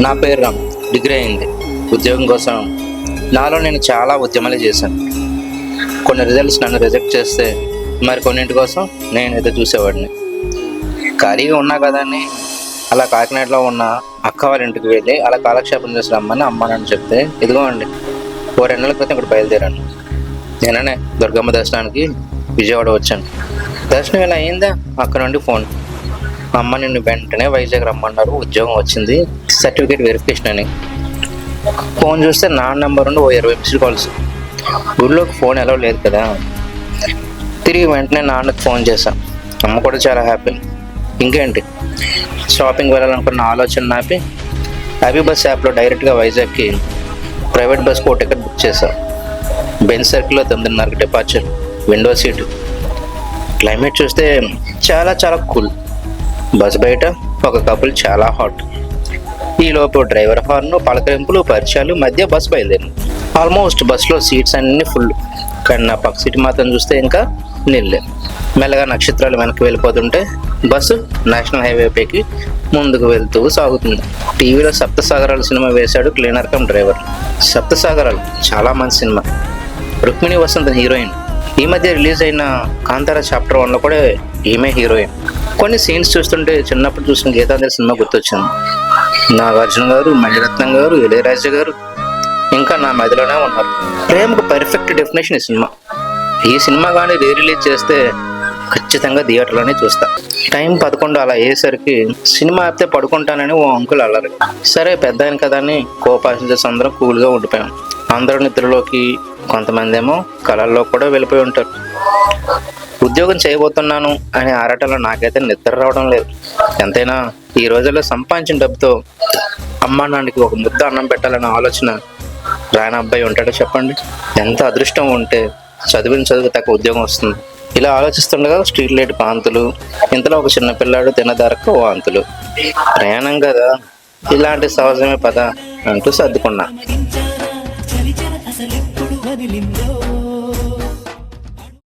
నా పేరు రామ్. డిగ్రీ అయింది. ఉద్యోగం కోసం నాలో నేను చాలా ఉద్యమాలు చేశాను. కొన్ని రిజల్ట్స్ నన్ను రిజెక్ట్ చేస్తే మరి కొన్నింటి కోసం నేను ఎదురు చూసేవాడిని. ఖాళీగా ఉన్నా కదా అని అలా కాకినాడలో ఉన్న అక్క వాళ్ళ ఇంటికి వెళ్ళి అలా కాలక్షేపం చేసి రమ్మని అమ్మ నన్ను చెప్తే ఇదిగోండి 2 నెలల క్రితం ఇక్కడ బయలుదేరాను. నేననే దుర్గమ్మ దర్శనానికి విజయవాడ వచ్చాను. దర్శనం ఇలా అయిందా అక్కడ నుండి ఫోన్, అమ్మ నిన్ను వెంటనే వైజాగ్ రమ్మన్నారు, ఉద్యోగం వచ్చింది, సర్టిఫికేట్ వెరిఫికేషన్ అని. ఫోన్ చూస్తే నా నెంబర్ నుండి 20 మిస్డ్ కాల్స్. ఊళ్ళోకి ఫోన్ ఎలా లేదు కదా. తిరిగి వెంటనే నాన్నకు ఫోన్ చేశాను. అమ్మ కూడా చాలా హ్యాపీ. ఇంకేంటి, షాపింగ్ వెళ్ళాలనుకున్న ఆలోచన నాపి అభి బస్ యాప్లో డైరెక్ట్గా వైజాగ్కి ప్రైవేట్ బస్కి ఒక టికెట్ బుక్ చేశాను. బెంచ్ సర్కిల్లో 9:30 డిపార్చర్, విండో సీటు. క్లైమేట్ చూస్తే చాలా చాలా కూల్. బస్ బయట ఒక కపుల్ చాలా హాట్. ఈలోపు డ్రైవర్ హార్న్, పలకరింపులు, పరిచయాలు మధ్య బస్ బయలుదేరింది. ఆల్మోస్ట్ బస్సులో సీట్స్ అన్నీ ఫుల్, కానీ నా పక్క సీట్ మాత్రం చూస్తే ఇంకా నిల్లే. మెల్లగా నక్షత్రాలు వెనక్కి వెళ్ళిపోతుంటే బస్సు నేషనల్ హైవే పైకి ముందుకు వెళ్తూ సాగుతుంది. టీవీలో సప్తసాగరాలు సినిమా వేశాడు క్లీనర్ కమ్ డ్రైవర్. సప్తసాగరాలు చాలా మంచి సినిమా. రుక్మిణి వసంత్ హీరోయిన్. ఈ మధ్య రిలీజ్ అయిన కాంతారా చాప్టర్ 1లో కూడా ఈమె హీరోయిన్. కొన్ని సీన్స్ చూస్తుంటే చిన్నప్పుడు చూసిన గీతాంజలి సినిమా గుర్తొచ్చింది. నాగార్జున గారు, మణిరత్నం గారు, ఇళయరాజా గారు ఇంకా నా మెదలోనే ఉన్నారు. ప్రేమకు పర్ఫెక్ట్ డెఫినేషన్ ఈ సినిమా. ఈ సినిమా కానీ రిలీజ్ చేస్తే ఖచ్చితంగా థియేటర్లోనే చూస్తా. టైం 11 అలా అయ్యేసరికి సినిమా ఆపితే పడుకుంటానని ఓ అంకుల్ అల్లరి. సరే పెద్ద ఆయన కదా అని కో ప్యాసింజర్స్ అందరం కూల్గా ఉండిపోయాం. అందరూ నిద్రలోకి, కొంతమంది ఏమో కళల్లో కూడా వెళ్ళిపోయి ఉంటారు. ఉద్యోగం చేయబోతున్నాను అనే ఆరాటంలో నాకైతే నిద్ర రావడం లేదు. ఎంతైనా ఈ రోజుల్లో సంపాదించిన డబ్బుతో అమ్మా నాన్నకి ఒక ముద్ద అన్నం పెట్టాలనే ఆలోచన రాని అబ్బాయి ఉంటాడో చెప్పండి. ఎంత అదృష్టం ఉంటే చదువు తగ్గ ఉద్యోగం వస్తుంది. ఇలా ఆలోచిస్తుండగా స్ట్రీట్ లైట్ కాంతులు, ఇంతలో ఒక చిన్న పిల్లాడు తినదారకు వాంతులు. ప్రయాణం కదా, ఇలాంటి సహజమే పద అంటూ సర్దుకున్నా.